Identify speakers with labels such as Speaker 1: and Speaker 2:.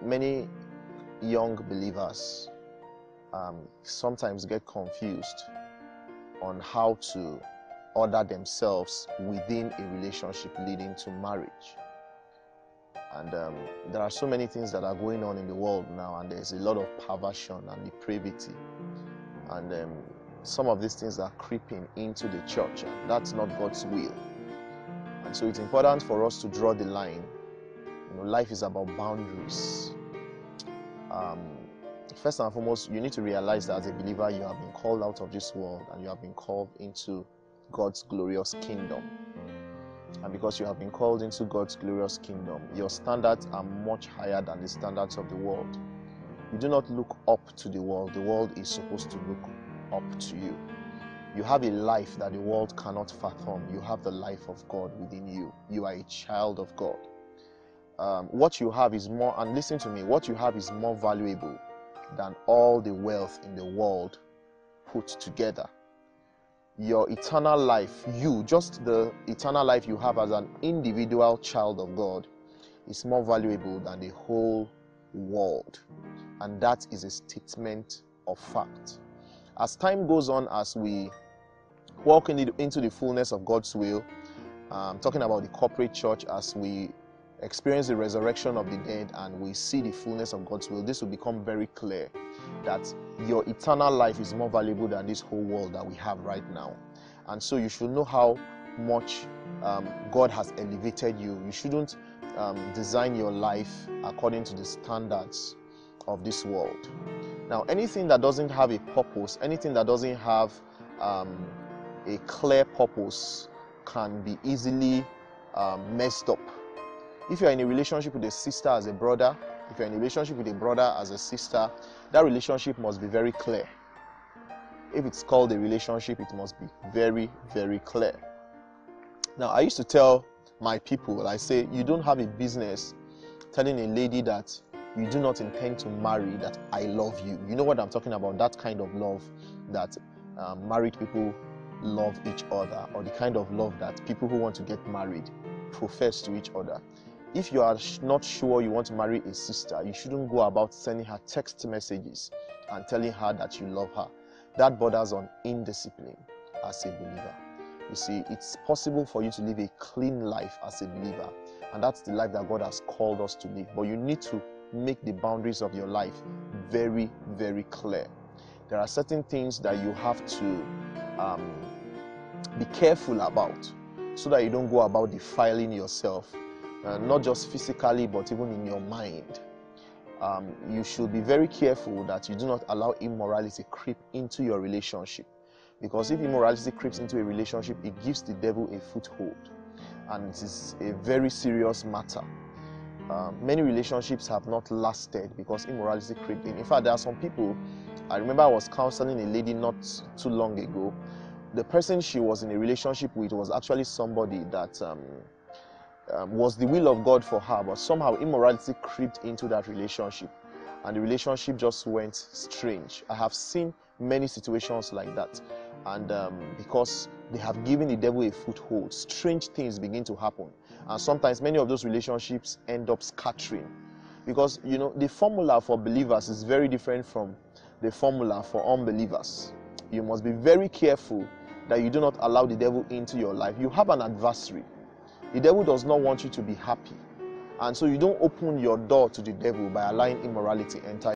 Speaker 1: Many young believers sometimes get confused on how to order themselves within a relationship leading to marriage. And there are so many things that are going on in the world now, and there's a lot of perversion and depravity. And some of these things are creeping into the church, and that's not God's will. And so it's important for us to draw the line. Life is about boundaries. First and foremost, you need to realize that as a believer, you have been called out of this world and you have been called into God's glorious kingdom. And because you have been called into God's glorious kingdom, your standards are much higher than the standards of the world. You do not look up to the world. The world is supposed to look up to you. You have a life that the world cannot fathom. You have the life of God within you. You are a child of God. What you have is more, and listen to me, what you have is more valuable than all the wealth in the world put together. Your eternal life, just the eternal life you have as an individual child of God, is more valuable than the whole world. And that is a statement of fact. As time goes on, as we walk into the fullness of God's will, talking about the corporate church, as we experience the resurrection of the dead and we see the fullness of God's will, this will become very clear that your eternal life is more valuable than this whole world that we have right now. And so you should know how much God has elevated you. You shouldn't design your life according to the standards of this world. Now, anything that doesn't have a purpose, anything that doesn't have a clear purpose can be easily messed up. If you're in a relationship with a sister as a brother, if you're in a relationship with a brother as a sister, that relationship must be very clear. If it's called a relationship, it must be very, very clear. Now, I used to tell my people, I say, you don't have a business telling a lady that you do not intend to marry, that I love you. You know what I'm talking about, that kind of love that married people love each other, or the kind of love that people who want to get married profess to each other. If you are not sure you want to marry a sister, you shouldn't go about sending her text messages and telling her that you love her. That borders on indiscipline as a believer. You see, it's possible for you to live a clean life as a believer, and that's the life that God has called us to live. But you need to make the boundaries of your life very, very clear. There are certain things that you have to be careful about so that you don't go about defiling yourself. Not just physically, but even in your mind. You should be very careful that you do not allow immorality creep into your relationship. Because if immorality creeps into a relationship, it gives the devil a foothold. And it is a very serious matter. Many relationships have not lasted because immorality crept in. In fact, there are some people, I remember I was counseling a lady not too long ago. The person she was in a relationship with was actually somebody that was the will of God for her, but somehow immorality crept into that relationship and the relationship just went strange. I have seen many situations like that, and because they have given the devil a foothold, strange things begin to happen, and sometimes many of those relationships end up scattering, because the formula for believers is very different from the formula for unbelievers. You must be very careful that you do not allow the devil into your life. You have an adversary. The devil does not want you to be happy. And so you don't open your door to the devil by allowing immorality enter